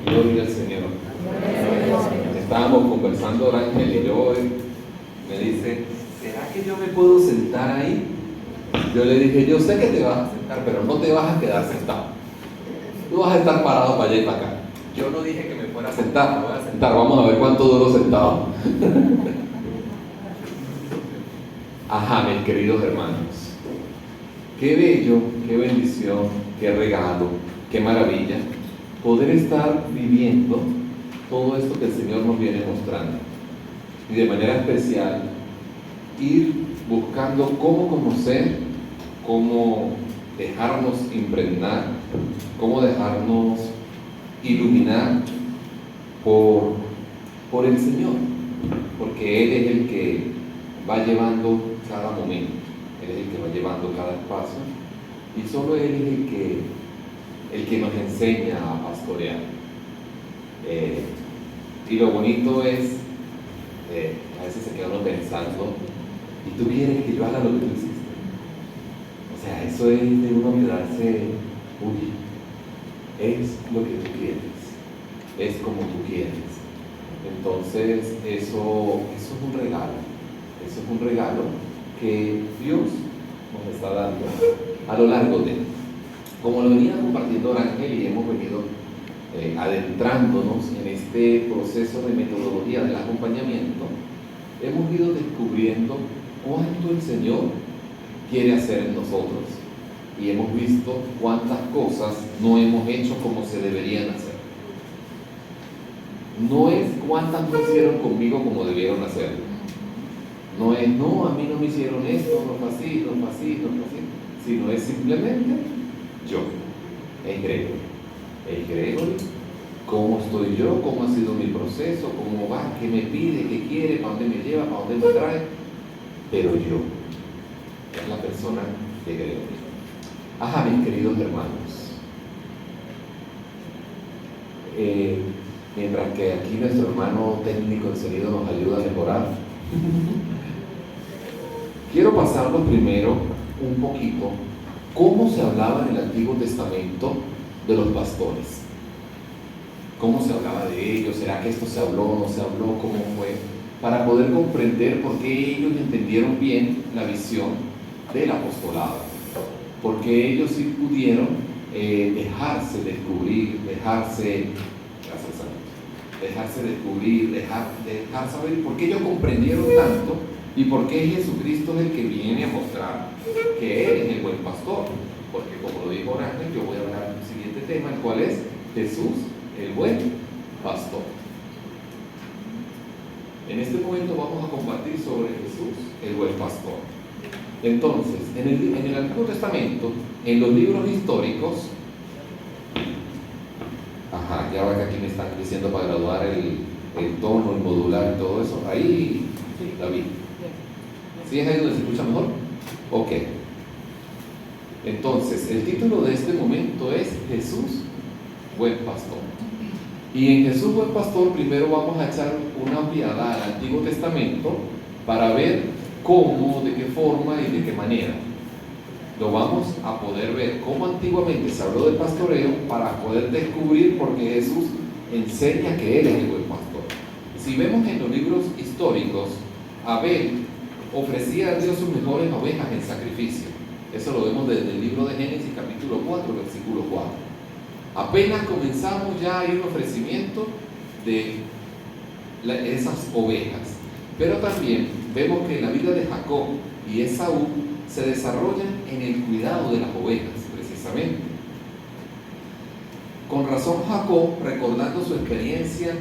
Gloria al Señor. Estábamos conversando Ángel y yo hoy. Me dice, ¿será que yo me puedo sentar ahí? Yo le dije, yo sé que te vas a sentar, pero no te vas a quedar sentado. Tú vas a estar parado para allá y para acá. Yo no dije que me fuera a sentar, me voy a sentar. Vamos a ver cuánto duro sentado. Ajá, mis queridos hermanos. Qué bello, qué bendición, qué regalo, qué maravilla poder estar viviendo todo esto que el Señor nos viene mostrando. Y de manera especial, ir buscando cómo conocer, cómo dejarnos impregnar, cómo dejarnos iluminar por el Señor, porque Él es el que va llevando cada momento, Él es el que va llevando cada espacio, y solo Él es el que nos enseña a pastorear. Y lo bonito es, a veces se queda uno pensando, ¿y tú quieres que yo haga lo que tú hiciste? O sea, eso es de uno quedarse, uy, es lo que tú quieres, es como tú quieres. Entonces, eso es un regalo, eso es un regalo que Dios nos está dando a lo largo de él. Como lo venía compartiendo Ángel y hemos venido adentrándonos en este proceso de metodología del acompañamiento, hemos ido descubriendo cuánto el Señor quiere hacer en nosotros y hemos visto cuántas cosas no hemos hecho como se deberían hacer. No es cuántas no hicieron conmigo como debieron hacerlo. No es, no, a mí no me hicieron esto, no fue así, no fue así, no fue así, sino es simplemente yo, el Gregory, cómo estoy yo, cómo ha sido mi proceso, cómo va, qué me pide, qué quiere, para dónde me lleva, para dónde me trae, pero yo, es la persona de Gregory. Ajá, mis queridos hermanos, mientras que aquí nuestro hermano técnico en sonido nos ayuda a mejorar, quiero pasarlo primero un poquito cómo se hablaba en el Antiguo Testamento de los pastores. ¿Cómo se hablaba de ellos? ¿Será que esto se habló, no se habló? ¿Cómo fue? Para poder comprender por qué ellos entendieron bien la visión del apostolado. Porque ellos sí pudieron dejarse descubrir, dejarse descubrir, dejar saber por qué ellos comprendieron tanto y por qué Jesucristo es el que viene a mostrar que Él es el buen pastor. Porque como lo dijo Ángel, yo voy a hablar del siguiente tema, el cual es Jesús, el buen pastor. En este momento vamos a compartir sobre Jesús, el buen pastor. Entonces, en el Antiguo Testamento, en los libros históricos, ya va que aquí me están diciendo para graduar el tono, el modular y todo eso, ahí, sí, David. ¿Sí es ahí donde se escucha mejor? Ok. Entonces, el título de este momento es Jesús, buen pastor. Y en Jesús, buen pastor, primero vamos a echar una ojeada al Antiguo Testamento para ver cómo, de qué forma y de qué manera lo vamos a poder ver, cómo antiguamente se habló del pastoreo para poder descubrir por qué Jesús enseña que Él es el buen pastor. Si vemos en los libros históricos, Abel ofrecía a Dios sus mejores ovejas en sacrificio. Eso lo vemos desde el libro de Génesis capítulo 4, versículo 4. Apenas comenzamos ya a ir un ofrecimiento de esas ovejas. Pero también vemos que la vida de Jacob y Esaú se desarrollan en el cuidado de las ovejas, precisamente. Con razón Jacob, recordando su experiencia,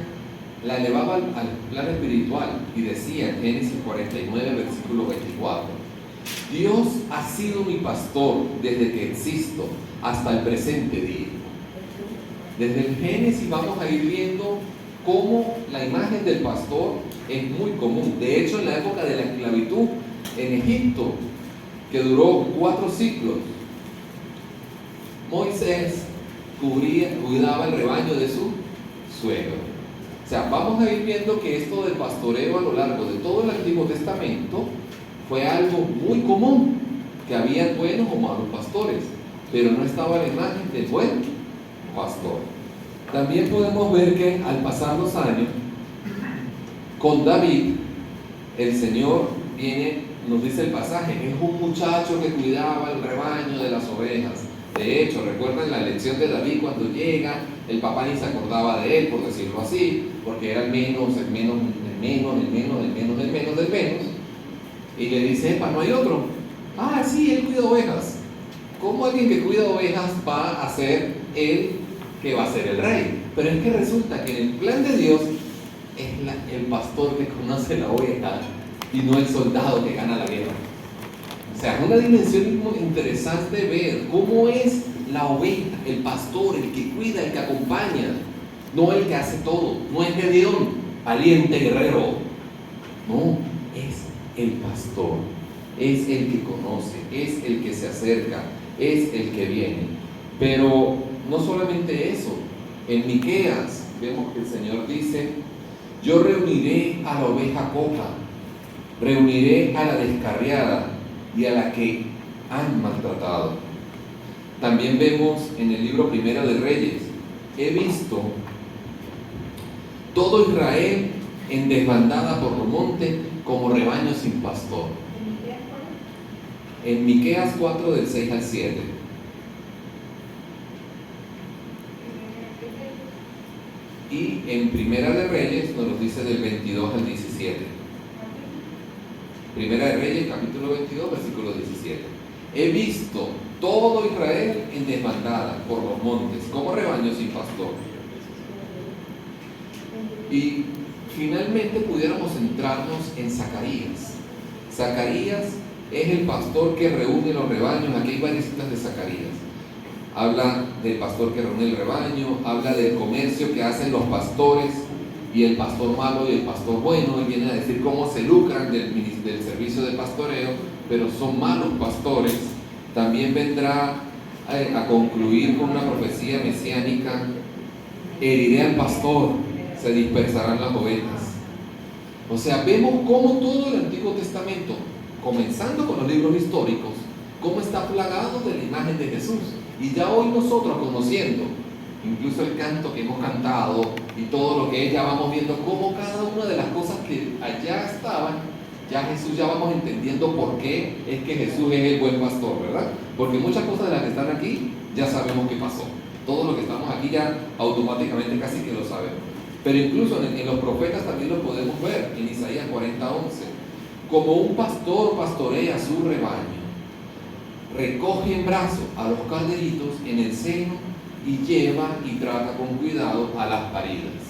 la elevaba al plano espiritual y decía en Génesis 49, versículo 24: Dios ha sido mi pastor desde que existo hasta el presente día. Desde el Génesis vamos a ir viendo cómo la imagen del pastor es muy común. De hecho, en la época de la esclavitud en Egipto, que duró 4 siglos, Moisés cuidaba el rebaño de su suegro. O sea, vamos a ir viendo que esto del pastoreo a lo largo de todo el Antiguo Testamento fue algo muy común. que había buenos o malos pastores, pero no estaba la imagen del buen pastor. También podemos ver que al pasar los años, con David, el Señor viene, nos dice el pasaje, es un muchacho que cuidaba el rebaño de las ovejas. De hecho, recuerdan la lección de David cuando llega, el papá ni se acordaba de él, por decirlo así, porque era el menos, y le dice, epa, no hay otro. Ah, sí, él cuida ovejas. ¿Cómo alguien que cuida ovejas va a ser él que va a ser el rey? Pero es que resulta que en el plan de Dios es el pastor que conoce la oveja y no el soldado que gana la guerra. O sea, es una dimensión muy interesante ver cómo es la oveja, el pastor, el que cuida, el que acompaña, no el que hace todo, no es Gedeón, valiente guerrero, no, es el pastor, es el que conoce, es el que se acerca, es el que viene. Pero no solamente eso, en Miqueas vemos que el Señor dice, yo reuniré a la oveja coja, reuniré a la descarriada y a la que han maltratado. También vemos en el libro Primera de Reyes, he visto todo Israel en desbandada por los montes como rebaño sin pastor. En Miqueas 4 del 6 al 7. Y en Primera de Reyes nos lo dice del 22 al 17. Primera de Reyes, capítulo 22, versículo 17. He visto todo Israel en desbandada por los montes, como rebaño sin pastor. Y finalmente pudiéramos centrarnos en Zacarías. Zacarías es el pastor que reúne los rebaños. Aquí hay varias citas de Zacarías. Habla del pastor que reúne el rebaño, habla del comercio que hacen los pastores y el pastor malo y el pastor bueno. Él viene a decir cómo se lucran del servicio de pastoreo, pero son malos pastores. También vendrá a concluir con una profecía mesiánica: heriré al pastor, se dispersarán las ovejas. O sea, vemos cómo todo el Antiguo Testamento, comenzando con los libros históricos, cómo está plagado de la imagen de Jesús. Y ya hoy nosotros, conociendo incluso el canto que hemos cantado y todo lo que ya vamos viendo, cómo cada una de las cosas que allá estaban, ya Jesús, ya vamos entendiendo por qué es que Jesús es el buen pastor, ¿verdad? Porque muchas cosas de las que están aquí ya sabemos qué pasó. Todo lo que estamos aquí ya automáticamente casi que lo sabemos. Pero incluso en los profetas también lo podemos ver, en Isaías 40:11. Como un pastor pastorea su rebaño, recoge en brazos a los corderitos en el seno y lleva y trata con cuidado a las paridas.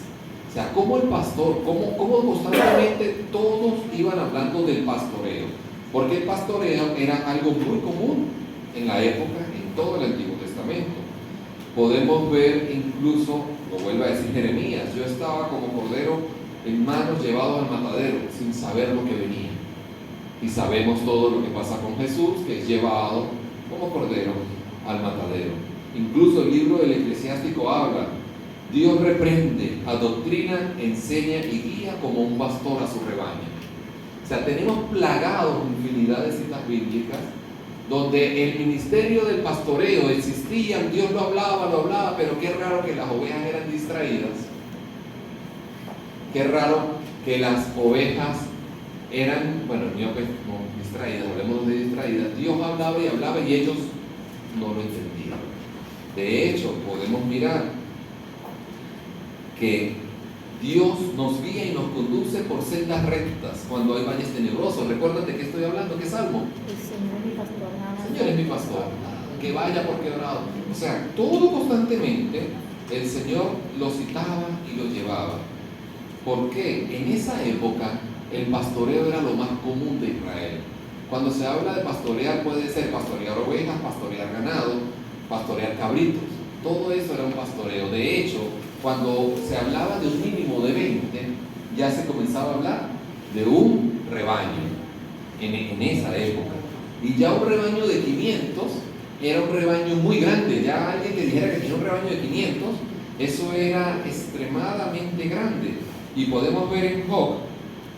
O sea, como el pastor, como constantemente todos iban hablando del pastoreo, porque el pastoreo era algo muy común en la época, en todo el Antiguo Testamento. Podemos ver incluso, lo vuelve a decir Jeremías, yo estaba como cordero en manos llevado al matadero sin saber lo que venía. Y sabemos todo lo que pasa con Jesús, que es llevado como cordero al matadero. Incluso el libro del Eclesiástico habla, Dios reprende, adoctrina, enseña y guía como un pastor a su rebaño. O sea, tenemos plagados infinidad de citas bíblicas donde el ministerio del pastoreo existía, Dios lo hablaba, pero qué raro que las ovejas eran distraídas. Qué raro que las ovejas eran, bueno, miopes, no distraídas, hablemos de distraídas. Dios hablaba y ellos no lo entendían. De hecho, podemos mirar que Dios nos guía y nos conduce por sendas rectas cuando hay valles tenebrosos. ¿Recuerdan de qué estoy hablando? ¿Qué salmo? El Señor es mi pastor, nada más. Señor es mi pastor, que vaya por quebrado. O sea, todo constantemente el Señor lo citaba y lo llevaba. ¿Por qué? En esa época el pastoreo era lo más común de Israel. Cuando se habla de pastorear, puede ser pastorear ovejas, pastorear ganado, pastorear cabritos. Todo eso era un pastoreo. De hecho, cuando se hablaba de un mínimo de 20, ya se comenzaba a hablar de un rebaño en esa época. Y ya un rebaño de 500 era un rebaño muy grande. Ya alguien que dijera que tenía un rebaño de 500, eso era extremadamente grande. Y podemos ver en Job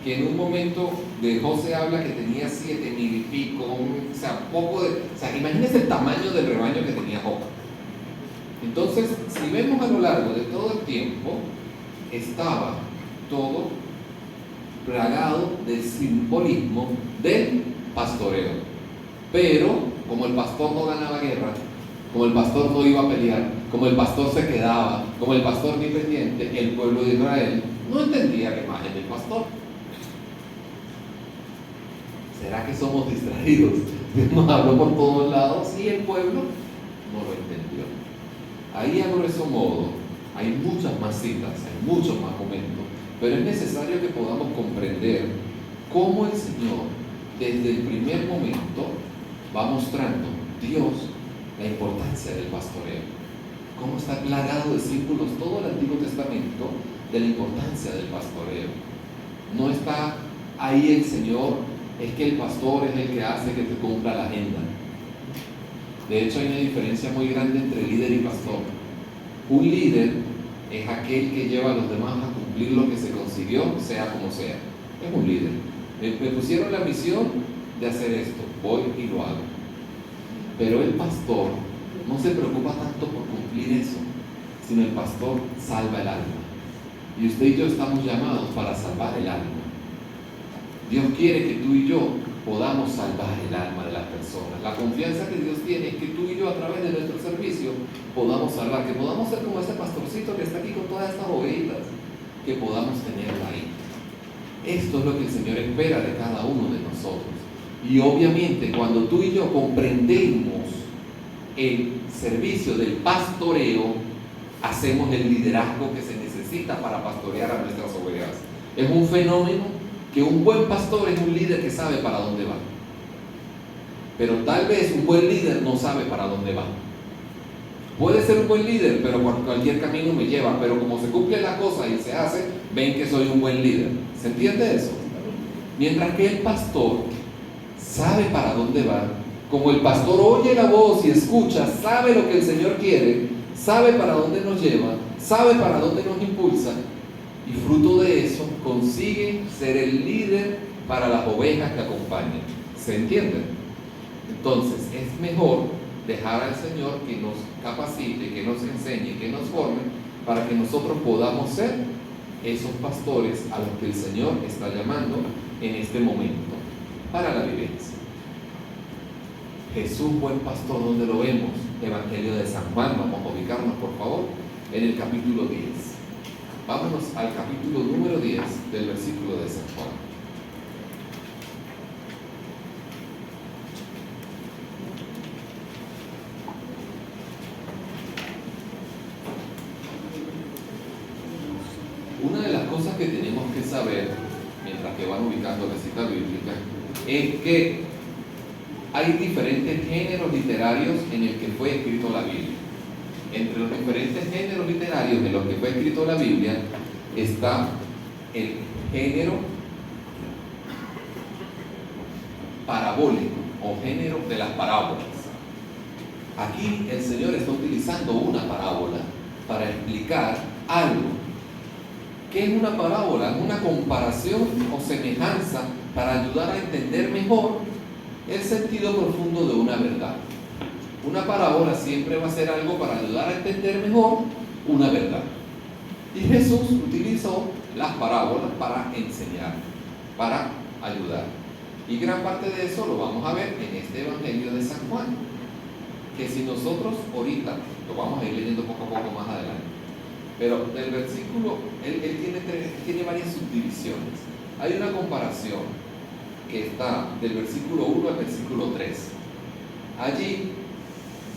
que en un momento de José habla que tenía 7,000 y pico, o sea, imagínense el tamaño del rebaño que tenía Job. Entonces, si vemos a lo largo de todo el tiempo, estaba todo plagado del simbolismo del pastoreo. Pero, como el pastor no ganaba guerra, como el pastor no iba a pelear, como el pastor se quedaba, como el pastor ni pendiente, el pueblo de Israel no entendía la imagen del pastor. ¿Será que somos distraídos? Nos habló por todos lados y el pueblo no lo entendió. Ahí, a grueso modo, hay muchas más citas, hay muchos más momentos, pero es necesario que podamos comprender cómo el Señor, desde el primer momento, va mostrando Dios la importancia del pastoreo. Cómo está plagado de símbolos todo el Antiguo Testamento de la importancia del pastoreo. No está ahí el Señor, es que el pastor es el que hace que te cumpla la agenda. De hecho, hay una diferencia muy grande entre líder y pastor. Un líder es aquel que lleva a los demás a cumplir lo que se consiguió, sea como sea. Es un líder. Me pusieron la misión de hacer esto, voy y lo hago. Pero el pastor no se preocupa tanto por cumplir eso, sino el pastor salva el alma. Y usted y yo estamos llamados para salvar el alma. Dios quiere que tú y yo podamos salvar el alma de las personas. La confianza que Dios tiene es que tú y yo, a través de nuestro servicio, podamos salvar, que podamos ser como ese pastorcito que está aquí con todas estas ovejitas, que podamos tenerla ahí. Esto es lo que el Señor espera de cada uno de nosotros. Y obviamente, cuando tú y yo comprendemos el servicio del pastoreo, hacemos el liderazgo que se necesita para pastorear a nuestras ovejas. Es un fenómeno que un buen pastor es un líder que sabe para dónde va. Pero tal vez un buen líder no sabe para dónde va. Puede ser un buen líder, pero por cualquier camino me lleva. Pero como se cumple la cosa y se hace, ven que soy un buen líder. ¿Se entiende eso? Mientras que el pastor sabe para dónde va, como el pastor oye la voz y escucha, sabe lo que el Señor quiere, sabe para dónde nos lleva, sabe para dónde nos impulsa, y fruto de eso consigue ser el líder para las ovejas que acompañan. ¿Se entiende? Entonces es mejor dejar al Señor que nos capacite, que nos enseñe, que nos forme, para que nosotros podamos ser esos pastores a los que el Señor está llamando en este momento para la vivencia. Jesús, buen pastor, ¿dónde lo vemos? Evangelio de San Juan. Vamos a ubicarnos, por favor, en el capítulo 10. Vámonos al capítulo número 10 del versículo de San Juan. Una de las cosas que tenemos que saber, mientras que van ubicando la cita bíblica, es que hay diferentes géneros literarios en el que fue escrito la Biblia. Entre los diferentes géneros literarios en los que fue escrito la Biblia está el género parabólico o género de las parábolas. Aquí el Señor está utilizando una parábola para explicar algo. ¿Qué es una parábola? Una comparación o semejanza para ayudar a entender mejor el sentido profundo de una verdad. Una parábola siempre va a ser algo para ayudar a entender mejor una verdad. Y Jesús utilizó las parábolas para enseñar, para ayudar. Y gran parte de eso lo vamos a ver en este Evangelio de San Juan, que si nosotros ahorita, lo vamos a ir leyendo poco a poco más adelante, pero del versículo, él tiene varias subdivisiones. Hay una comparación que está del versículo 1 al versículo 3. Allí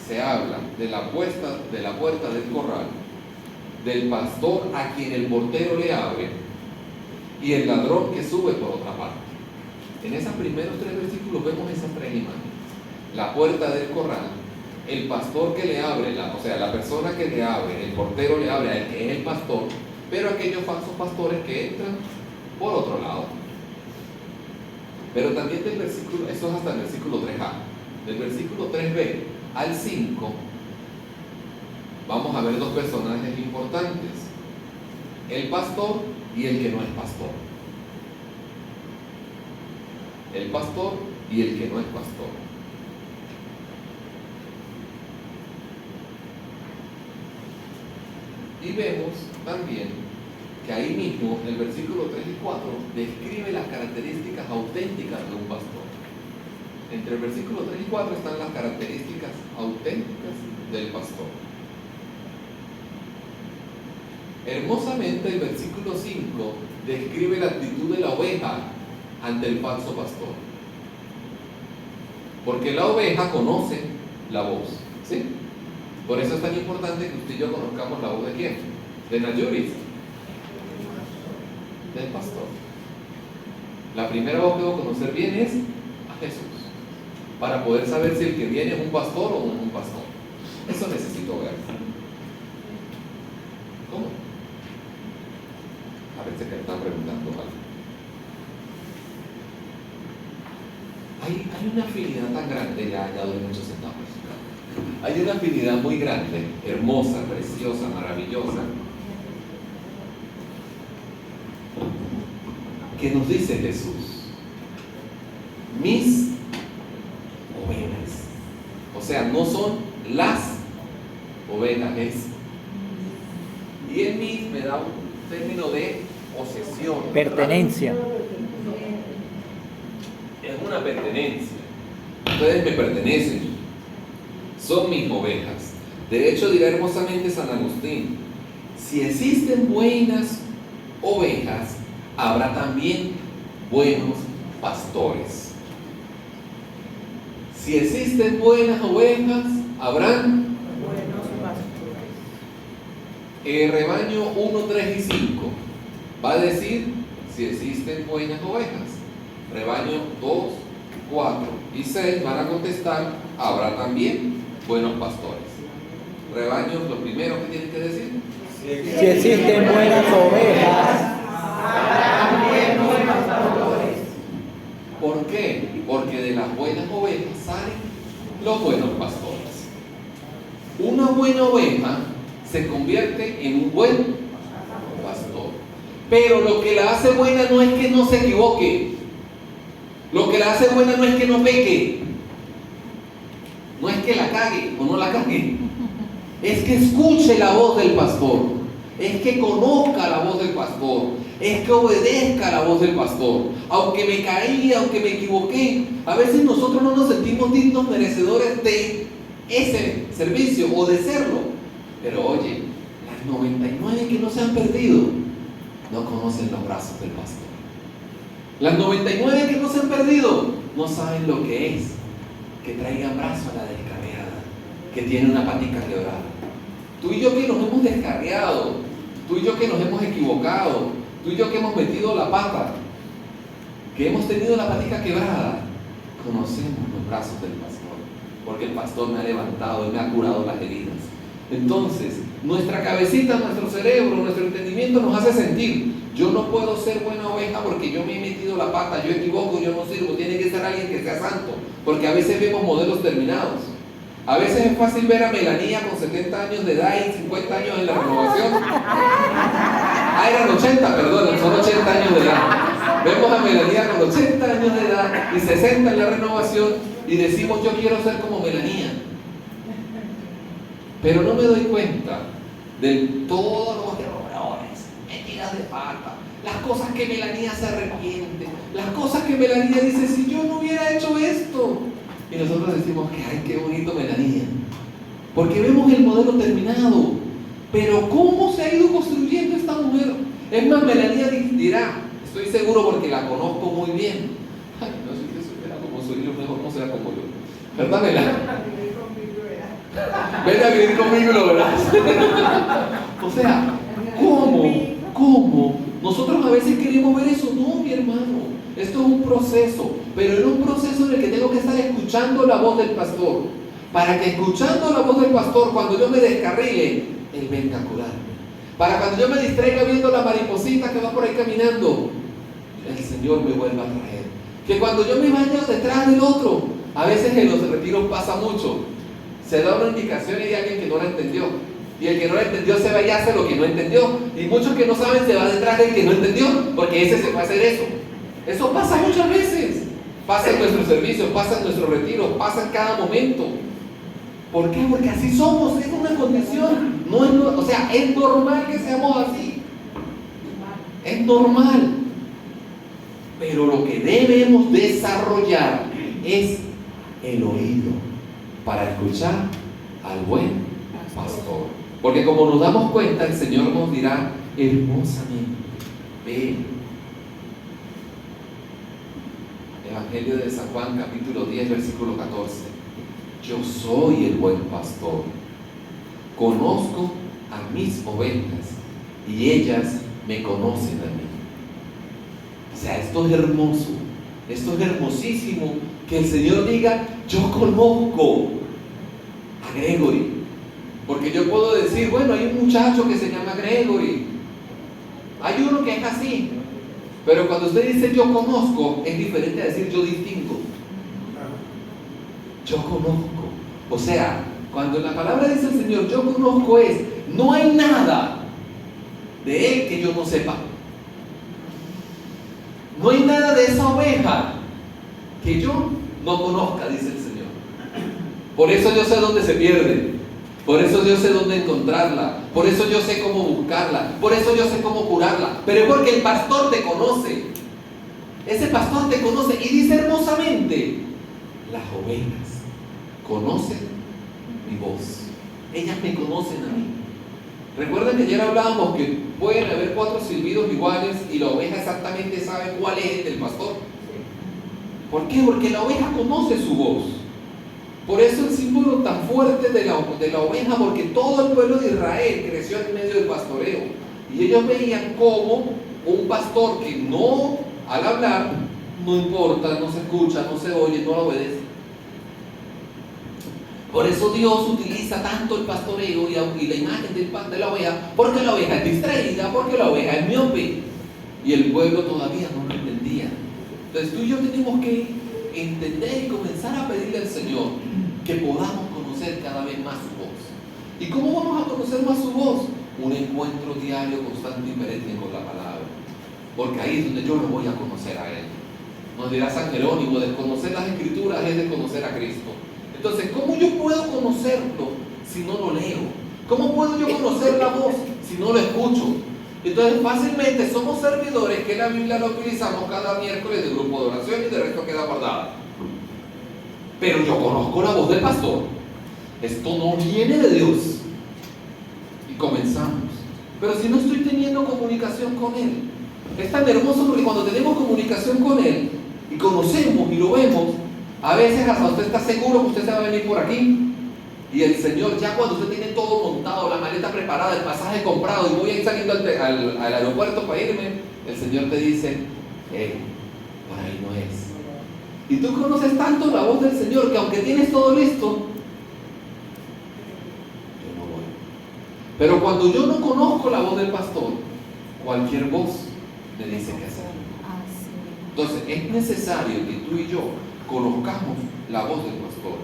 se habla de la puerta del corral, del pastor a quien el portero le abre y el ladrón que sube por otra parte. En esos primeros 3 versículos vemos esas 3 imágenes: la puerta del corral, el pastor que le abre, la persona que le abre, el portero le abre a él, que es el pastor, pero aquellos falsos pastores que entran por otro lado. Pero también del versículo, eso es hasta el versículo 3a, del versículo 3b al 5, vamos a ver 2 personajes importantes: el pastor y el que no es pastor. el pastor y el que no es pastor. Y vemos también que ahí mismo, el versículo 3 y 4, describe las características auténticas de un pastor. Entre el versículo 3 y 4 están las características auténticas del pastor. Hermosamente, el versículo 5 describe la actitud de la oveja ante el falso pastor. Porque la oveja conoce la voz, ¿sí? Por eso es tan importante que usted y yo conozcamos la voz de quién, de Nayuris, del pastor. La primera voz que debo conocer bien es a Jesús, para poder saber si el que viene es un pastor o no es un pastor. Eso necesito ver. ¿Cómo? A ver si me están preguntando algo. Hay una afinidad tan grande, ya doy muchos centavos. Hay una afinidad muy grande, hermosa, preciosa, maravillosa, que nos dice Jesús: mis ovejas. O sea, no son las ovejas, es. Y en mí me da un término de posesión. Pertenencia. Es una pertenencia. Ustedes me pertenecen. Son mis ovejas. De hecho, dirá hermosamente San Agustín: si existen buenas ovejas, habrá también buenos pastores. Si existen buenas ovejas, habrán buenos pastores. El rebaño 1, 3 y 5 va a decir si existen buenas ovejas. Rebaño 2, 4 y 6 van a contestar: habrá también buenos pastores. Rebaños, lo primero que tienen que decir: Si existen buenas ovejas, Habrá también buenos pastores. ¿por qué? Porque de las buenas ovejas salen los buenos pastores. Una buena oveja se convierte en un buen pastor. Pero lo que la hace buena no es que no se equivoque. Lo que la hace buena no es que no peque. No es que la cague o no la cague. Es que escuche la voz del pastor. Es que conozca la voz del pastor. Es que obedezca la voz del pastor. Aunque me caí, aunque me equivoqué, a veces nosotros no nos sentimos dignos merecedores de ese servicio o de serlo. Pero oye, las 99 que no se han perdido no conocen los brazos del pastor. Las 99 que no se han perdido no saben lo que es que traigan brazo a la descarriada, que tiene una patica quebrada. Tú y yo que nos hemos descarriado, tú y yo que nos hemos equivocado, tú y yo que hemos metido la pata, que hemos tenido la patica quebrada, conocemos los brazos del pastor, porque el pastor me ha levantado y me ha curado las heridas. Entonces, nuestra cabecita, nuestro cerebro, nuestro entendimiento nos hace sentir: yo no puedo ser buena oveja porque yo me he metido la pata, yo equivoco, yo no sirvo, tiene que ser alguien que sea santo, porque a veces vemos modelos terminados. A veces es fácil ver a Melanía con 70 años de edad y 50 años en la renovación. Eran 80, perdón, son 80 años de edad. Vemos a Melanía con 80 años de edad y 60 en la renovación y decimos: yo quiero ser como Melanía. Pero no me doy cuenta de todos los errores, metidas de pata, las cosas que Melanía se arrepiente, las cosas que Melanía dice: si yo no hubiera hecho esto. Y nosotros decimos que ay, qué bonito Melanía, porque vemos el modelo terminado. Pero ¿cómo se ha ido construyendo esta mujer? Es más, Melanía dirá, estoy seguro porque la conozco muy bien: ay, no, si usted supiera como soy yo, mejor no será como yo. ¿Verdad, Melanía? Ven a vivir conmigo, lo verás. O sea, ¿cómo? Nosotros a veces queremos ver eso. No, mi hermano, esto es un proceso, pero es un proceso en el que tengo que estar escuchando la voz del pastor, para que escuchando la voz del pastor, cuando yo me descarrile, Él venga a curarme. Para cuando yo me distraiga viendo la mariposita que va por ahí caminando, el Señor me vuelva a traer. Que cuando yo me vaya detrás del otro, a veces en los retiros pasa mucho, se da una indicación y hay alguien que no la entendió, y el que no la entendió se va y hace lo que no entendió, y muchos que no saben se van detrás del que no entendió, porque ese se fue a hacer eso. Eso pasa muchas veces. pasa en nuestros servicios, pasa en nuestros retiros, pasa en cada momento. ¿Por qué? Porque así somos, es una condición. O sea, es normal que seamos así. Es normal. Pero lo que debemos desarrollar es el oído para escuchar al buen pastor. Porque como nos damos cuenta, el Señor nos dirá hermosamente: ven. Evangelio de San Juan, capítulo 10, versículo 14. Yo soy el buen pastor. Conozco a mis ovejas y ellas me conocen a mí. O sea, esto es hermoso, esto es hermosísimo, que el Señor diga: yo conozco a Gregory. Porque yo puedo decir, bueno, hay un muchacho que se llama Gregory, hay uno que es así. Pero cuando usted dice yo conozco, es diferente a decir yo distingo. Yo conozco. O sea, cuando la palabra dice el Señor yo conozco, es no hay nada de Él que yo no sepa. No hay nada de esa oveja que yo no conozca, dice el Señor. Por eso yo sé dónde se pierde. Por eso yo sé dónde encontrarla. Por eso yo sé cómo buscarla. Por eso yo sé cómo curarla. Pero es porque el pastor te conoce. Ese pastor te conoce y dice hermosamente: las ovejas conocen mi voz. Ellas me conocen a mí. Recuerden que ayer hablábamos que pueden haber 4 silbidos iguales y la oveja exactamente sabe cuál es el del pastor. ¿Por qué? Porque la oveja conoce su voz. Por eso el símbolo tan fuerte de la oveja, porque todo el pueblo de Israel creció en medio del pastoreo. Y ellos veían como un pastor que no, al hablar, no importa, no se escucha, no se oye, no lo obedece. Por eso Dios utiliza tanto el pastoreo y la imagen de la oveja, porque la oveja es distraída, porque la oveja es miope. Y el pueblo todavía no lo entendía. Entonces tú y yo tenemos que entender y comenzar a pedirle al Señor que podamos conocer cada vez más su voz. ¿Y cómo vamos a conocer más su voz? Un encuentro diario, constante y perenne con la palabra. Porque ahí es donde yo lo voy a conocer a Él. Nos dirá San Jerónimo: desconocer las Escrituras es desconocer a Cristo. Entonces, ¿cómo yo puedo conocerlo si no lo leo? ¿Cómo puedo yo conocer la voz si no lo escucho? Entonces, fácilmente somos servidores que la Biblia la utilizamos cada miércoles de grupo de oración y de resto queda guardada. Pero yo conozco la voz del pastor. Esto no viene de Dios. Y comenzamos. Pero si no estoy teniendo comunicación con Él, es tan hermoso porque cuando tenemos comunicación con Él y conocemos y lo vemos, a veces hasta usted está seguro que usted se va a venir por aquí. Y el Señor, ya cuando usted tiene todo montado, la maleta preparada, el pasaje comprado y voy a ir saliendo al aeropuerto para irme, el Señor te dice: por ahí no es. Y tú conoces tanto la voz del Señor que aunque tienes todo listo, yo no voy. Pero cuando yo no conozco la voz del pastor, cualquier voz me dice qué hacer. Entonces es necesario que tú y yo conozcamos la voz del pastor.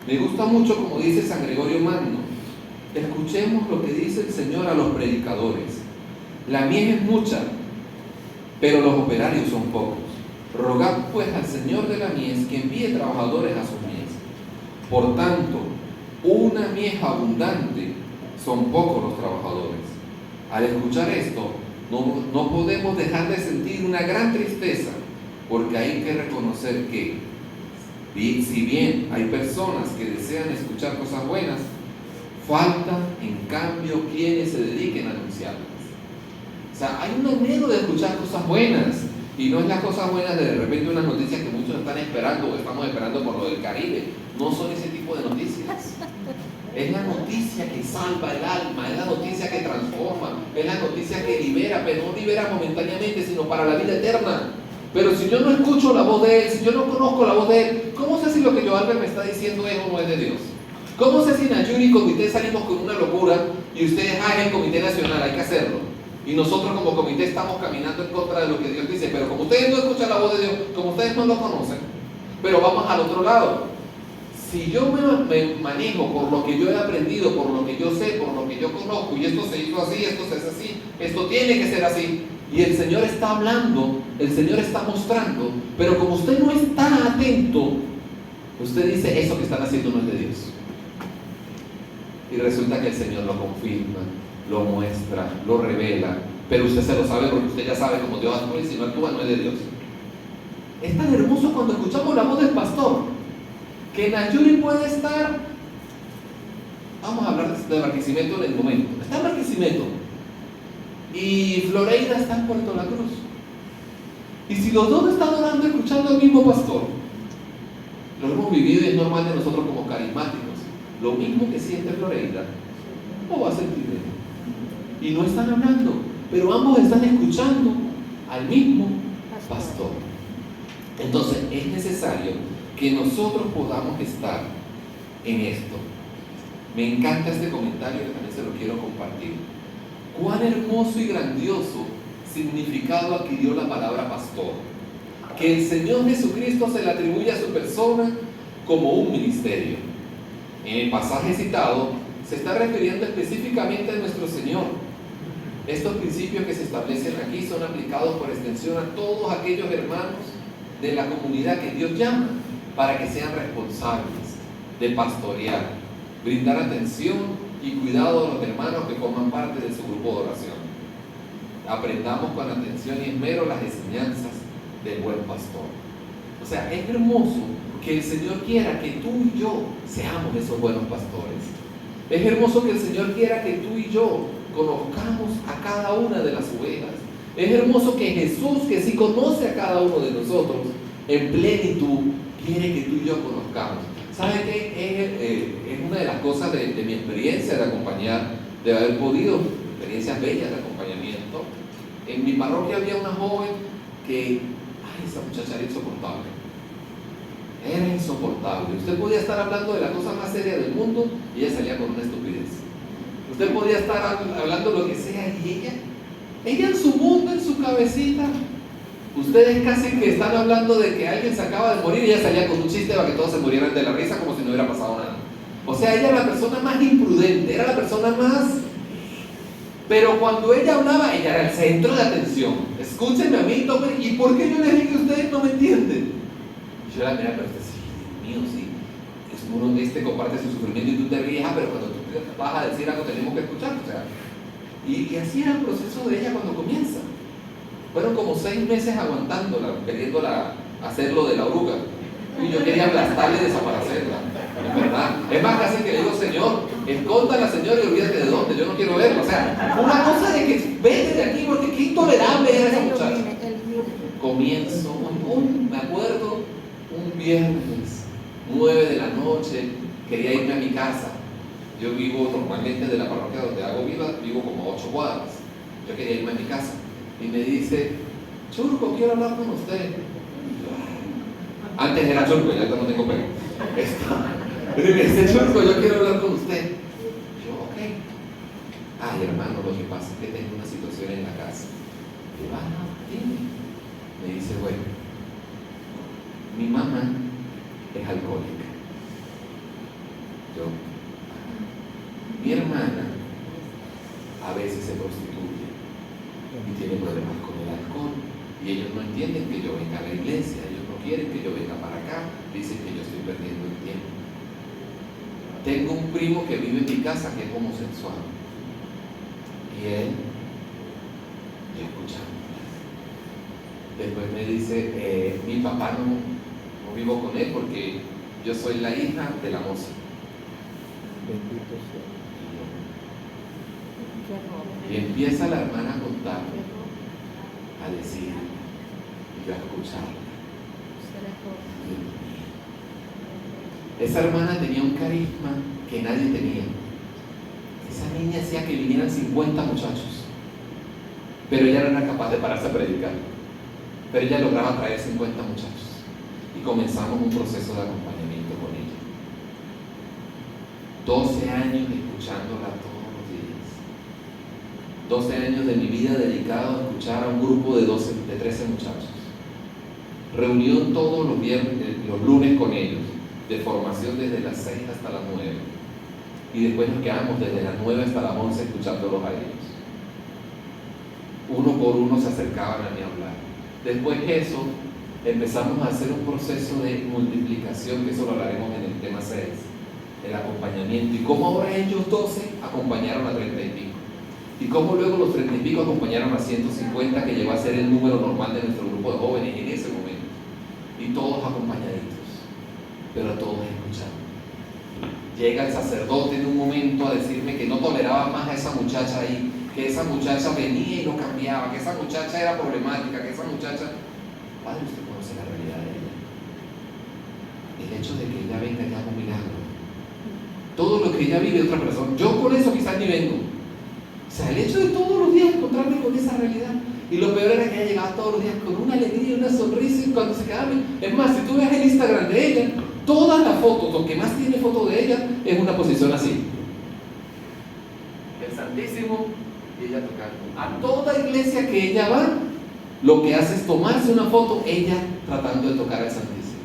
Me gusta mucho como dice San Gregorio Magno: escuchemos lo que dice el Señor a los predicadores. La mies es mucha, pero los operarios son pocos. Rogad pues al Señor de la mies que envíe trabajadores a su mies. Por tanto, una mies abundante, son pocos los trabajadores. Al escuchar esto, no podemos dejar de sentir una gran tristeza, porque hay que reconocer que, si bien hay personas que desean escuchar cosas buenas, faltan en cambio quienes se dediquen a anunciarlas. O sea, hay un anhelo de escuchar cosas buenas, y no es las cosas buenas de repente unas noticias que muchos están esperando o estamos esperando por lo del Caribe. No son ese tipo de noticias. Es la noticia que salva el alma, es la noticia que transforma, es la noticia que libera, pero no libera momentáneamente, sino para la vida eterna. Pero si yo no escucho la voz de Él, si yo no conozco la voz de Él, ¿cómo sé si lo que yo Albert me está diciendo es o no es de Dios? ¿Cómo sé si Nayuri y comité salimos con una locura y ustedes, es el comité nacional, hay que hacerlo? Y nosotros como comité estamos caminando en contra de lo que Dios dice, pero como ustedes no escuchan la voz de Dios, como ustedes no lo conocen, pero vamos al otro lado. Si yo me manejo por lo que yo he aprendido, por lo que yo sé, por lo que yo conozco, y esto se hizo así, esto se hace así, esto tiene que ser así, Y el Señor está hablando, el Señor está mostrando, pero como usted no está atento, usted dice, eso que están haciendo no es de Dios. Y resulta que el Señor lo confirma, lo muestra, lo revela, pero usted se lo sabe porque usted ya sabe cómo Dios actúa, y si no actúa no es de Dios. Es tan hermoso cuando escuchamos la voz del pastor, que Nayuri puede estar, vamos a hablar de Barquisimeto en el momento, está en Barquisimeto, y Floreida está en Puerto La Cruz. Y si los dos están orando escuchando al mismo pastor, lo hemos vivido y es normal de nosotros como carismáticos, lo mismo que siente Floreida, lo va a sentir él. Y no están hablando, pero ambos están escuchando al mismo pastor. Entonces es necesario que nosotros podamos estar en esto. Me encanta este comentario que también se lo quiero compartir. Cuán hermoso y grandioso significado adquirió la palabra pastor. Que el Señor Jesucristo se le atribuye a su persona como un ministerio. En el pasaje citado se está refiriendo específicamente a nuestro Señor. Estos principios que se establecen aquí son aplicados por extensión a todos aquellos hermanos de la comunidad que Dios llama para que sean responsables de pastorear, brindar atención y cuidado a los hermanos que forman parte de su grupo de oración. Aprendamos con atención y esmero las enseñanzas del buen pastor. O sea, es hermoso que el Señor quiera que tú y yo seamos esos buenos pastores. Es hermoso que el Señor quiera que tú y yo conozcamos a cada una de las ovejas. Es hermoso que Jesús, que sí conoce a cada uno de nosotros en plenitud, quiere que tú y yo conozcamos. ¿Sabe qué? Es una de las cosas de mi experiencia de acompañar, de haber podido, experiencias bellas de acompañamiento. En mi parroquia había una joven que, esa muchacha era insoportable. Era insoportable. Usted podía estar hablando de la cosa más seria del mundo y ella salía con una estupidez. Usted podía estar hablando lo que sea y ella en su mundo, en su cabecita. Ustedes casi que están hablando de que alguien se acaba de morir y ella salía con un chiste para que todos se murieran de la risa como si no hubiera pasado nada. O sea, ella era la persona más imprudente, era la persona más... Pero cuando ella hablaba, ella era el centro de atención. Escúchenme a mí, tomen, ¿y por qué yo les dije que ustedes no me entienden? Yo la miraba, pero sí, Dios mío, sí. Uno comparte su sufrimiento y tú te ríes, pero cuando tú vas a decir algo tenemos que escuchar. O sea, y así era el proceso de ella cuando comienza. Fueron como 6 meses aguantándola, queriéndola hacer lo de la oruga. Y yo quería aplastarla y desaparecerla. Es verdad. Es más, casi que le digo, Señor, escóndala, Señor, y olvídate de dónde, yo no quiero verla. O sea, una cosa de que vete de aquí, porque qué intolerable era esa muchacha. Comienzo, me acuerdo, un viernes, 9 de la noche, quería irme a mi casa. Yo vivo normalmente de la parroquia donde hago vivo como 8 cuadras. Yo quería irme a mi casa. Y me dice, Churco, quiero hablar con usted. Antes era Churco, ya no tengo pelo. Y me dice, Churco, yo quiero hablar con usted. Yo, ok. Ay, hermano, lo que pasa es que tengo una situación en la casa. Y dime. Me dice, bueno, mi mamá es alcohólica. Yo, mi hermana a veces se prostituye y tiene problemas con el alcohol y ellos no entienden que yo venga a la iglesia, ellos no quieren que yo venga para acá, dicen que yo estoy perdiendo el tiempo. Tengo un primo que vive en mi casa que es homosexual y él, yo escuchando. Después me dice, mi papá no vivo con él porque yo soy la hija de la moza. Bendito sea. Y empieza la hermana a contar, a decir, y yo a escucharla. Esa hermana tenía un carisma que nadie tenía. Esa niña hacía que vinieran 50 muchachos, pero ella no era capaz de pararse a predicar. Pero ella lograba traer 50 muchachos y comenzamos un proceso de acompañamiento con ella. 12 años escuchándola todos los días. 12 años de mi vida dedicado a escuchar a un grupo de 13 muchachos. Reunión todos los viernes, los lunes con ellos, de formación desde las 6 hasta las 9. Y después nos quedamos desde las 9 hasta las 11 escuchándolos a ellos. uno por uno se acercaban a mí a hablar. Después de eso, empezamos a hacer un proceso de multiplicación, que eso lo hablaremos en el tema 6, el acompañamiento, y cómo ahora ellos 12 acompañaron a 30 y pico, y cómo luego los 30 y pico acompañaron a 150, que llegó a ser el número normal de nuestro grupo de jóvenes en ese momento, y todos acompañaditos, pero todos escuchando. Llega el sacerdote en un momento a decirme que no toleraba más a esa muchacha ahí, que esa muchacha venía y no cambiaba, que esa muchacha era problemática, que esa muchacha... Padre, usted conoce la realidad de ella. El hecho de que ella venga ya es un milagro. Todo lo que ella vive otra persona, yo por eso quizás ni vengo. O sea, el hecho de todos los días encontrarme con esa realidad. Y lo peor era que ella llegaba todos los días con una alegría y una sonrisa, y cuando se quedaba... Es más, si tú ves el Instagram de ella, todas las fotos, lo que más tiene foto de ella, es una posición así. El Santísimo y ella tocando. A toda iglesia que ella va, lo que hace es tomarse una foto, ella tratando de tocar al Santísimo.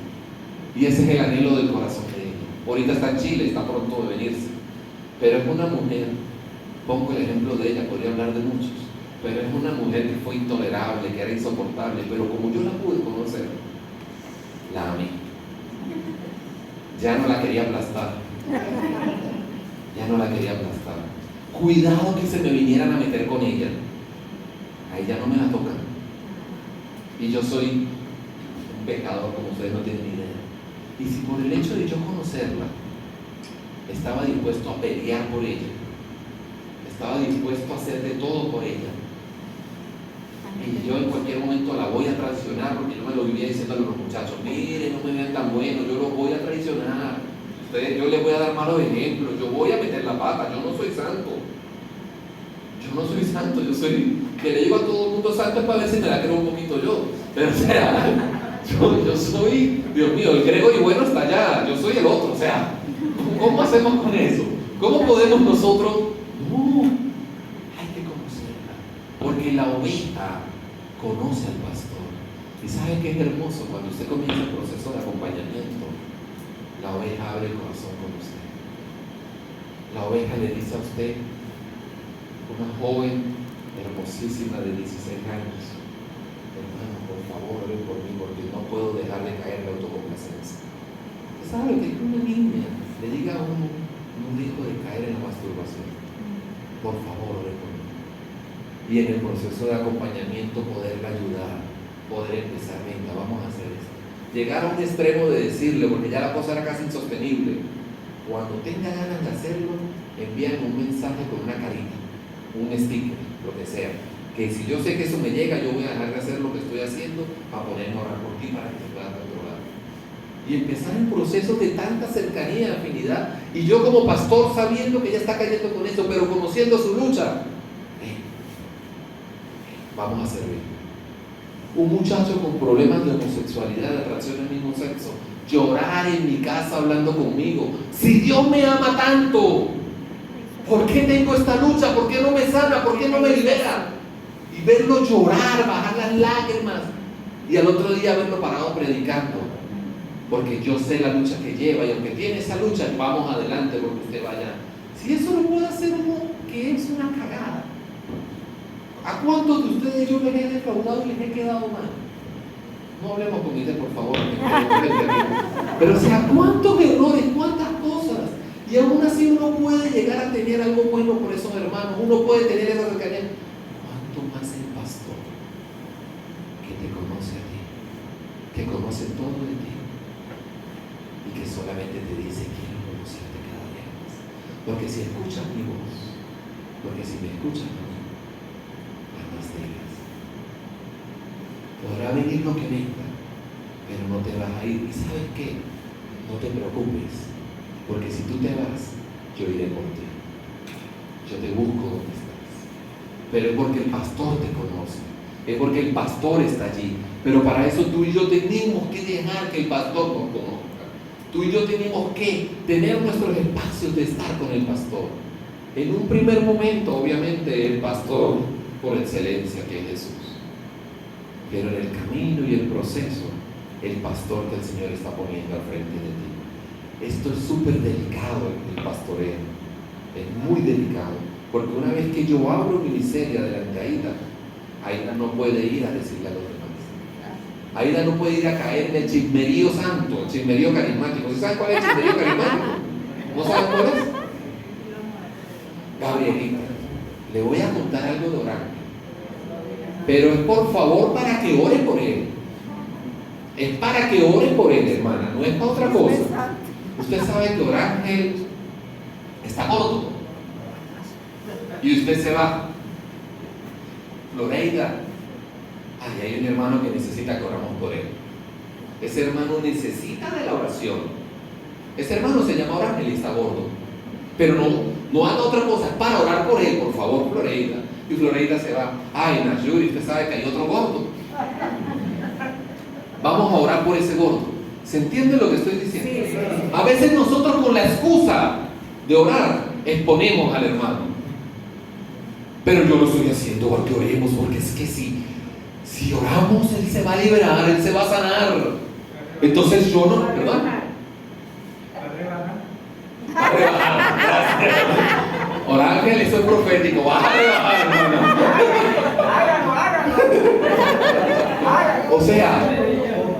Y ese es el anhelo del corazón de ella. Ahorita está en Chile, está pronto de venirse. Pero es una mujer, pongo el ejemplo de ella, podría hablar de muchos, pero es una mujer que fue intolerable, que era insoportable, pero como yo la pude conocer, la amé. Ya no la quería aplastar. Ya no la quería aplastar. Cuidado que se me vinieran a meter con ella. A ella no me la tocan. Y yo soy un pecador, como ustedes no tienen ni idea. Y si por el hecho de yo conocerla, estaba dispuesto a pelear por ella, estaba dispuesto a hacer de todo por ella, y yo en cualquier momento la voy a traicionar, porque yo me lo vivía diciendo a los muchachos, miren, no me vean tan bueno, yo los voy a traicionar, yo les voy a dar malos ejemplos, yo voy a meter la pata, yo no soy santo. Yo no soy santo, yo soy, que le digo a todo el mundo santo es para ver si me la creo un poquito yo. Pero o sea, yo soy, Dios mío, el griego y bueno está allá, yo soy el otro, o sea, ¿cómo hacemos con eso? ¿Cómo podemos nosotros? No, hay que conocerla, porque la oveja conoce al pastor. Y sabe que es hermoso cuando usted comienza el proceso de acompañamiento, la oveja abre el corazón con usted. La oveja le dice a usted, una joven hermosísima de 16 años, hermano, por favor, oren por mí, porque no puedo dejar de caer en la autocomplacencia. ¿Usted sabe que una niña le diga a uno, no dejo de caer en la masturbación? Por favor, oren por mí. Y en el proceso de acompañamiento poderla ayudar, poder empezar, venga, vamos a hacer esto. Llegar a un extremo de decirle, porque ya la cosa era casi insostenible, cuando tenga ganas de hacerlo, envíame un mensaje con una carita, un sticker, lo que sea, que si yo sé que eso me llega, yo voy a dejar de hacer lo que estoy haciendo para ponerme a orar por ti para que te puedas controlar. Y empezar el proceso de tanta cercanía y afinidad, y yo como pastor sabiendo que ella está cayendo con eso, pero conociendo su lucha, vamos a servir. Un muchacho con problemas de homosexualidad, de atracción al mismo sexo, llorar en mi casa hablando conmigo, si Dios me ama tanto, ¿por qué tengo esta lucha? ¿Por qué no me sana? ¿Por qué no me libera? Y verlo llorar, bajar las lágrimas, y al otro día verlo parado predicando, porque yo sé la lucha que lleva, y aunque tiene esa lucha, vamos adelante porque usted vaya. Si eso lo puede hacer uno, que es una cagada. ¿A cuántos de ustedes yo les he defraudado y les he quedado mal? No hablemos con usted, por favor. Pero o sea, ¿cuántos errores, cuántas cosas? Y aún así uno puede llegar a tener algo bueno por esos hermanos, uno puede tener esa cercanía. ¿Cuánto más el pastor que te conoce a ti, que conoce todo de ti y que solamente te dice quiero conocerte cada día más? Porque si escuchas mi voz, porque si me escuchas a mí, jamás digas. Podrá venir lo que venga, pero no te vas a ir. ¿Y sabes qué? No te preocupes. Porque si tú te vas, yo iré por ti. Yo te busco donde estás. Pero es porque el pastor te conoce. Es porque el pastor está allí. Pero para eso tú y yo tenemos que dejar que el pastor nos conozca. Tú y yo tenemos que tener nuestros espacios de estar con el pastor. En un primer momento, obviamente, el pastor por excelencia, que es Jesús. Pero en el camino y el proceso, el pastor que el Señor está poniendo al frente de ti. Esto es súper delicado, el pastoreo, es muy delicado, porque una vez que yo abro mi miseria delante de Aida, Aida no puede ir a decirle a los demás. Aida no puede ir a caer en el chismerío santo, el chismerío carismático. ¿Sí saben cuál es el chismerío carismático? ¿No saben cuál es? Gabrielita, le voy a contar algo de Orángel, pero es por favor para que ore por él. Es para que ore por él, hermana, no es para otra cosa. Usted sabe que Orángel está gordo y usted se va. Loreida, ay, hay un hermano que necesita que oramos por él. Ese hermano necesita de la oración. Ese hermano se llama Orángel y está gordo. Pero no haga otra cosa, es para orar por él, por favor, Floreida. Y Floreida se va. Ay, Nayuri, usted sabe que hay otro gordo. Vamos a orar por ese gordo. ¿Se entiende lo que estoy diciendo? Sí. A veces nosotros con la excusa de orar exponemos al hermano. Pero yo lo estoy haciendo porque oremos, porque es que si oramos, él se va a liberar, él se va a sanar. Entonces yo no, ¿verdad? Orángel, eso es profético. Vas a rebajar, hermano. O sea,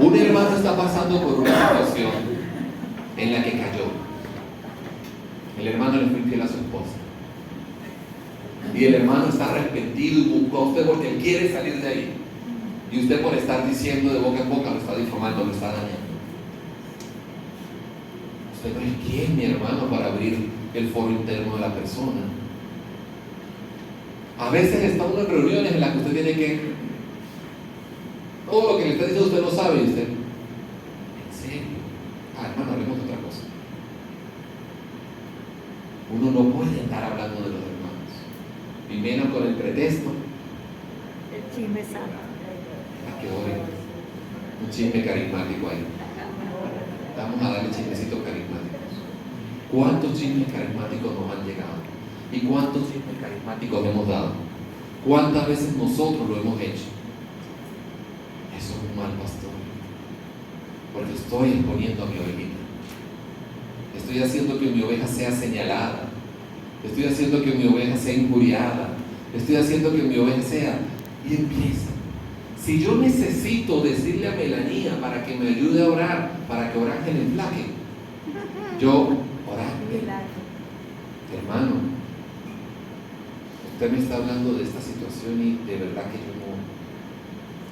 un hermano está pasando por una situación en la que cayó. El hermano le fue infiel a su esposa. Y el hermano está arrepentido y busca a usted porque él quiere salir de ahí. Y usted, por estar diciendo de boca en boca, lo está difamando, lo está dañando. Usted no es quién, mi hermano, para abrir el foro interno de la persona. A veces está uno en reuniones en las que usted tiene que, todo lo que le está diciendo usted no sabe, y usted, ¿en serio? Hermano, hablemos de otra cosa. Uno no puede estar hablando de los hermanos, y menos con el pretexto El chisme santo. a que oren. Un chisme carismático ahí. Vamos a darle chismecitos carismáticos. ¿Cuántos chismes carismáticos nos han llegado? ¿Y cuántos chismes carismáticos hemos dado? ¿Cuántas veces nosotros lo hemos hecho? Eso es un mal pastor, porque estoy exponiendo a mi ovejita. Estoy haciendo que mi oveja sea señalada. Estoy haciendo que mi oveja sea injuriada. Estoy haciendo que mi oveja sea... Y empieza. Si yo necesito decirle a Melanía para que me ayude a orar, para que Orángel enflaque, yo, Orángel, hermano, usted me está hablando de esta situación y de verdad que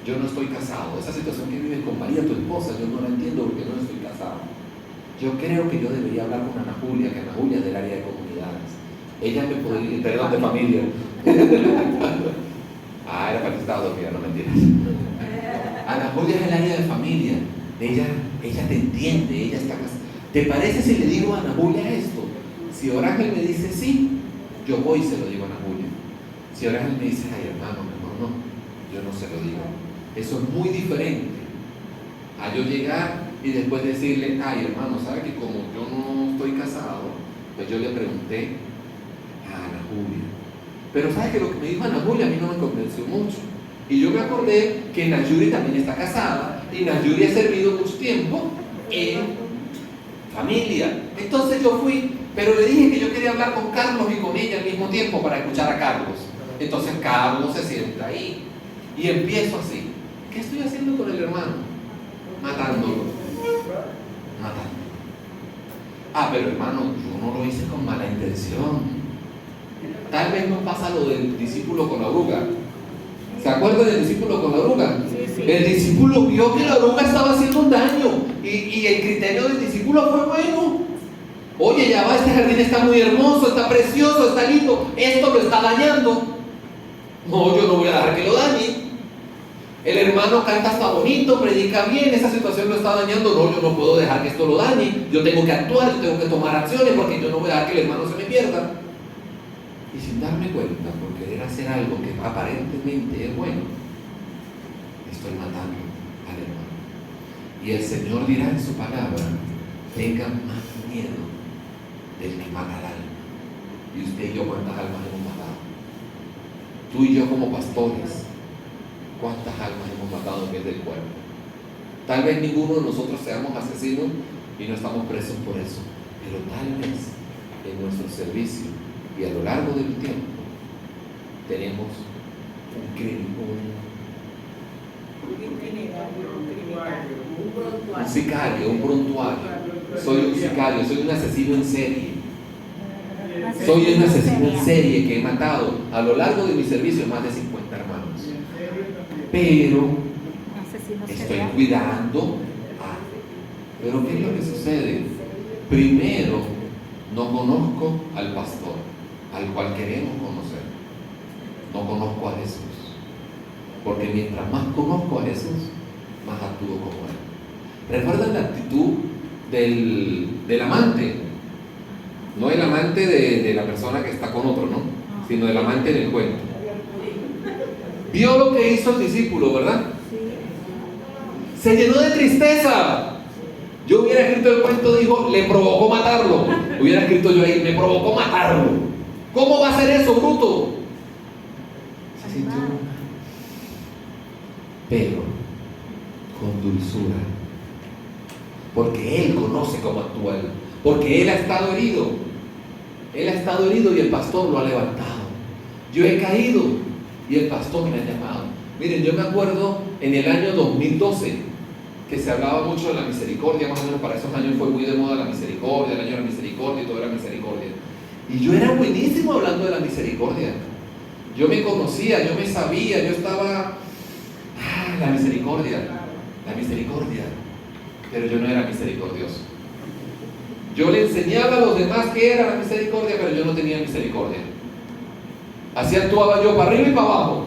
yo no estoy casado. Esa situación que vive con María, tu esposa, yo no la entiendo porque no estoy casado. Yo creo que yo debería hablar con Ana Julia, que Ana Julia es del área de comunidades. Ella me podría, perdón, de familia. Era para que estaba dormida, no mentiras. Ana Julia es el área de familia. Ella te entiende, ella está casada. ¿Te parece si le digo a Ana Julia esto? Si Orángel me dice sí, yo voy y se lo digo a Ana Julia. Si Orángel me dice, ay hermano, mejor no, yo no se lo digo. Eso es muy diferente a yo llegar y después decirle, ay hermano, ¿sabe que como yo no estoy casado? Pues yo le pregunté a Ana Julia. Pero ¿sabe que lo que me dijo Ana Julia a mí no me convenció mucho? Y yo me acordé que Nayuri también está casada y Nayuri ha servido mucho tiempo en familia. Entonces yo fui, pero le dije que yo quería hablar con Carlos y con ella al mismo tiempo para escuchar a Carlos. Entonces Carlos se sienta ahí y empiezo así. ¿Qué estoy haciendo con el hermano? Matándolo. Pero hermano, yo no lo hice con mala intención. Tal vez nos pasa lo del discípulo con la oruga. ¿Se acuerdan del discípulo con la oruga? Sí. El discípulo vio que la oruga estaba haciendo un daño y el criterio del discípulo fue bueno. Oye, ya va, este jardín está muy hermoso, está precioso, está lindo, esto lo está dañando. No, yo no voy a dejar que lo dañe. El hermano canta hasta bonito, predica bien, esa situación lo está dañando. No, yo no puedo dejar que esto lo dañe. Yo tengo que actuar, yo tengo que tomar acciones porque yo no voy a dejar que el hermano se me pierda. Y sin darme cuenta, por querer hacer algo que aparentemente es bueno, estoy matando al hermano. Y el Señor dirá en su palabra, tengan más miedo del que mata al alma. Y usted y yo, ¿cuántas almas hemos matado? Tú y yo como pastores, ¿cuántas almas hemos matado en vez del cuerpo? Tal vez ninguno de nosotros seamos asesinos y no estamos presos por eso, pero tal vez en nuestro servicio y a lo largo del tiempo tenemos Un sicario, un prontuario. Soy un sicario, soy un asesino en serie. Soy un asesino en serie que he matado a lo largo de mi servicio más de 50 hermanos. Pero estoy cuidando. Pero ¿qué es lo que sucede? Primero, no conozco al pastor, al cual queremos conocer. No conozco a Jesús. Porque mientras más conozco a Jesús, más actúo como Él. ¿Recuerdan la actitud del amante? No el amante de la persona que está con otro, ¿no? Sino el amante del cuento. Vio lo que hizo el discípulo, ¿verdad? Se llenó de tristeza. Yo hubiera escrito el cuento, dijo, le provocó matarlo. Hubiera escrito yo ahí, me provocó matarlo. ¿Cómo va a ser eso, bruto? Se sintió mal. Pero con dulzura. Porque Él conoce cómo actúa Él. Porque Él ha estado herido. Él ha estado herido y el pastor lo ha levantado. Yo he caído y el pastor me ha llamado. Miren, yo me acuerdo en el año 2012 que se hablaba mucho de la misericordia, más o menos para esos años fue muy de moda la misericordia, el año de la misericordia y todo era misericordia. Y yo era buenísimo hablando de la misericordia. Yo me conocía, yo me sabía, yo estaba... la misericordia, pero yo no era misericordioso. Yo le enseñaba a los demás qué era la misericordia, pero yo no tenía misericordia. Así actuaba yo para arriba y para abajo.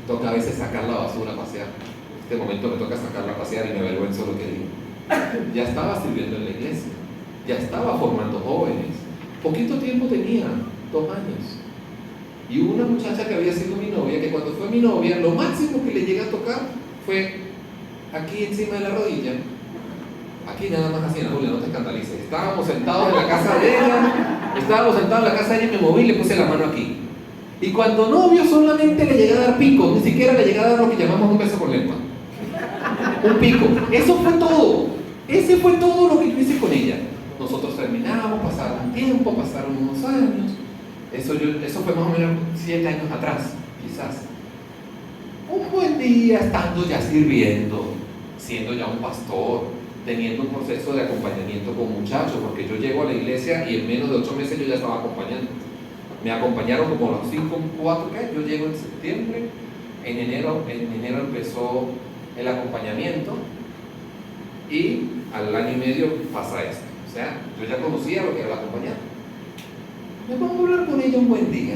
Toca a veces sacar la basura a pasear. En este momento me toca sacarla a pasear y me avergüenzo lo que digo. Ya estaba sirviendo en la iglesia, ya estaba formando jóvenes. Poquito tiempo tenía, 2 años. Y hubo una muchacha que había sido mi novia, que cuando fue mi novia, lo máximo que le llegué a tocar fue aquí encima de la rodilla. Aquí nada más así, Julia, no te escandalices. Estábamos sentados en la casa de ella, y me moví y le puse la mano aquí. Y cuando novio solamente le llegué a dar pico, ni siquiera le llegué a dar lo que llamamos un beso con lengua. Un pico. Eso fue todo. Ese fue todo lo que yo hice con ella. Nosotros terminamos, pasaron un tiempo, pasaron unos años. Eso fue más o menos 7 años atrás, quizás. Un buen día, estando ya sirviendo, siendo ya un pastor, teniendo un proceso de acompañamiento con muchachos, porque yo llego a la iglesia y en menos de 8 meses yo ya estaba acompañando. Me acompañaron como los 4 que yo llego en septiembre, en enero empezó el acompañamiento y al año y medio pasa esto. O sea, yo ya conocía lo que era el acompañamiento. Me pongo a hablar con ella un buen día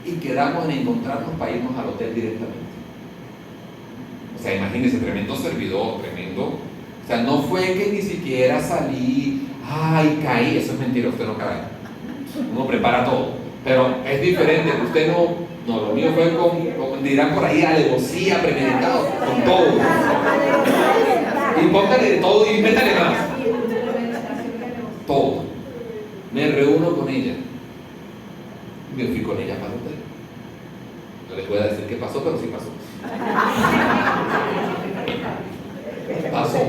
y quedamos en encontrarnos para irnos al hotel directamente. O sea, imagínense, tremendo servidor, tremendo. O sea, no fue que ni siquiera salí, caí, eso es mentira, usted no cae. Uno prepara todo, pero es diferente, usted no, lo mío fue con dirán por ahí, alevosía, premeditado, con todo. Y póngale de todo y métale más. Todo. Me reúno con ella. Me fui con ella para el hotel. No les voy a decir qué pasó, pero sí pasó. Pasó.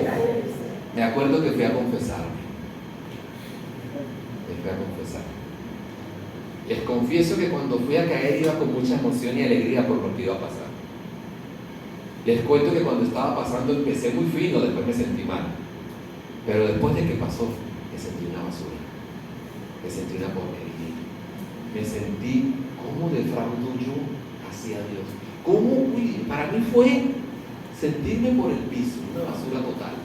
Me acuerdo que fui a confesarme. Les confieso que cuando fui a caer iba con mucha emoción y alegría por lo que iba a pasar. Les cuento que cuando estaba pasando empecé muy fino, después me sentí mal. Pero después de que pasó, me sentí una basura. Me sentí una porquería. Me sentí, ¿cómo defraudo yo hacia Dios? ¿Cómo? Para mí fue sentirme por el piso, una basura total.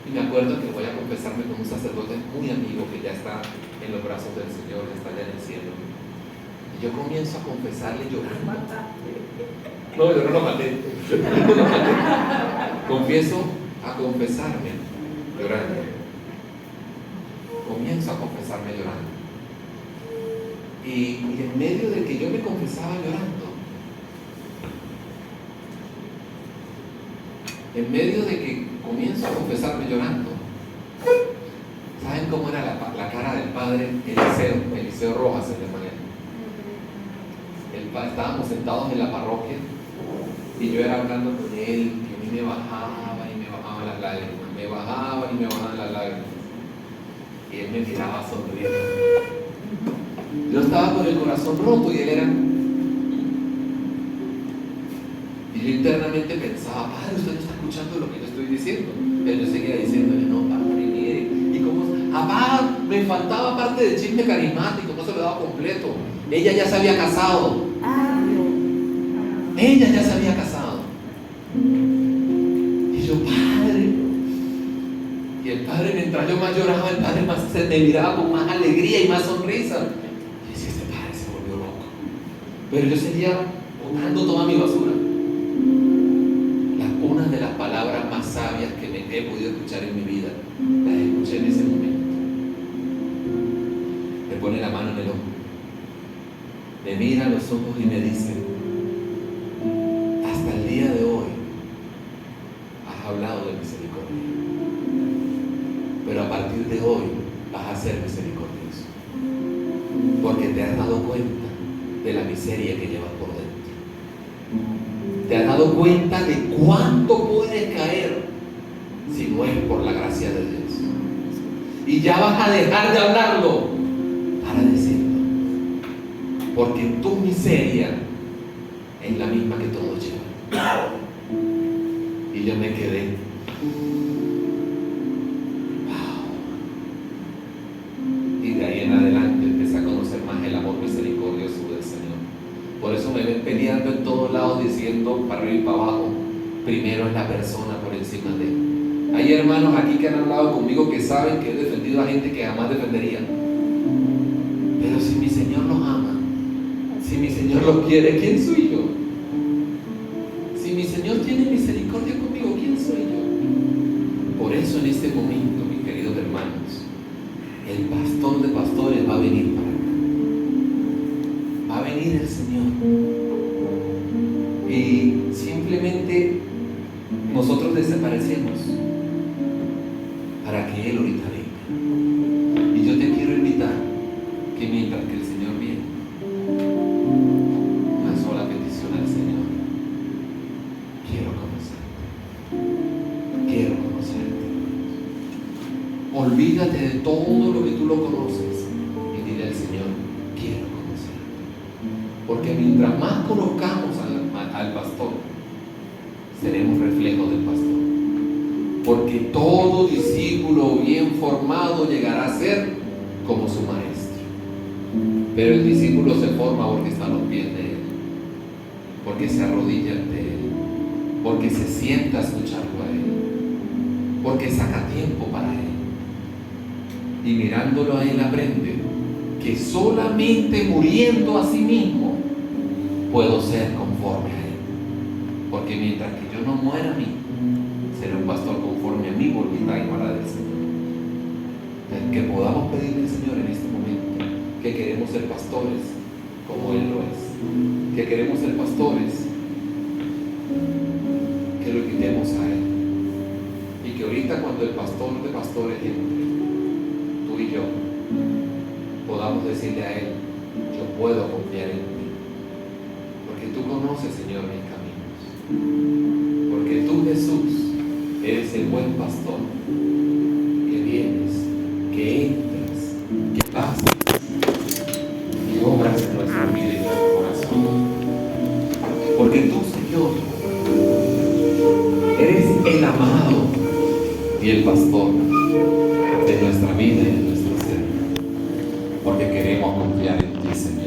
Y me acuerdo que voy a confesarme con un sacerdote muy amigo que ya está en los brazos del Señor, ya está allá en el cielo. Y yo comienzo a confesarle llorando. No, yo no lo maté. Confieso a confesarme llorando. Comienzo a confesarme llorando. Y en medio de que yo me confesaba llorando, en medio de que comienzo a confesarme llorando, ¿saben cómo era la cara del padre Eliseo Rojas en el manera? Estábamos sentados en la parroquia y yo era hablando con él, que a mí me bajaban y me bajaban las lágrimas, y él me miraba sonriendo. Yo estaba con el corazón roto y él era... Y yo internamente pensaba, padre, usted no está escuchando lo que yo estoy diciendo. Pero yo seguía diciéndole, no, padre, mire. Y como, papá, me faltaba parte del chisme carismático, no se lo daba completo. Ella ya se había casado. Ella ya se había casado. Y yo, padre. Y el padre, mientras yo más lloraba, el padre más se me miraba con más alegría y más sonrisa. Y decía, este padre se volvió loco. Pero yo seguía botando toda mi basura. Una de las palabras más sabias que me he podido escuchar en mi vida, las escuché en ese momento. Me pone la mano en el hombro, me mira a los ojos y me dice, hasta el día de hoy has hablado de misericordia, pero a partir de hoy vas a ser misericordioso, porque te has dado cuenta de la miseria que llevas por dentro. Te has dado cuenta de cuánto puedes caer si no es por la gracia de Dios. Y ya vas a dejar de hablarlo para decirlo. Porque tu miseria es la misma que todos llevan. Y yo me quedé. Wow. Y de ahí en adelante empecé a conocer más el amor misericordioso del Señor. Por eso me ven peleando en todos lados diciendo para arriba y para abajo, primero es la persona por encima de él. Hay hermanos aquí que han hablado conmigo que saben que he defendido a gente que jamás defendería. Pero si mi Señor los ama, si mi Señor los quiere, ¿quién soy yo? Si mi Señor tiene misericordia conmigo, ¿quién soy yo? Por eso en este momento, mis queridos hermanos, el pastor de pastores va a venir para acá. Va a venir el Señor y simplemente nosotros desaparecemos para que Él ahorita venga. Y yo te quiero invitar que mientras que el Señor viene, una sola petición al Señor: quiero conocerte, quiero conocerte. Olvídate de todo lo que tú lo conoces y dile al Señor: quiero conocerte. Porque mientras más conozcamos al pastor, seremos reflejos del pastor. Porque todo discípulo bien formado llegará a ser como su maestro. Pero el discípulo se forma porque está a los pies de él, porque se arrodilla ante él, porque se sienta a escucharlo a él, porque saca tiempo para él. Y mirándolo a él aprende que solamente muriendo a sí mismo puedo ser conforme a él. Porque mientras que yo no muera a mí, seré un pastor conforme a mi voluntad y no a la del Señor. Entonces, que podamos pedirle al Señor en este momento que queremos ser pastores como Él lo es, que queremos ser pastores, que lo invitemos a Él, y que ahorita cuando el pastor de pastores entre, tú y yo podamos decirle a Él: yo puedo confiar en ti, porque tú conoces, Señor, mis caminos, porque tú, Jesús, eres el buen pastor, que vienes, que entras, que pasas y obras en nuestra vida y en nuestro corazón. Porque tú, Señor, eres el amado y el pastor de nuestra vida y de nuestro ser. Porque queremos confiar en ti, Señor.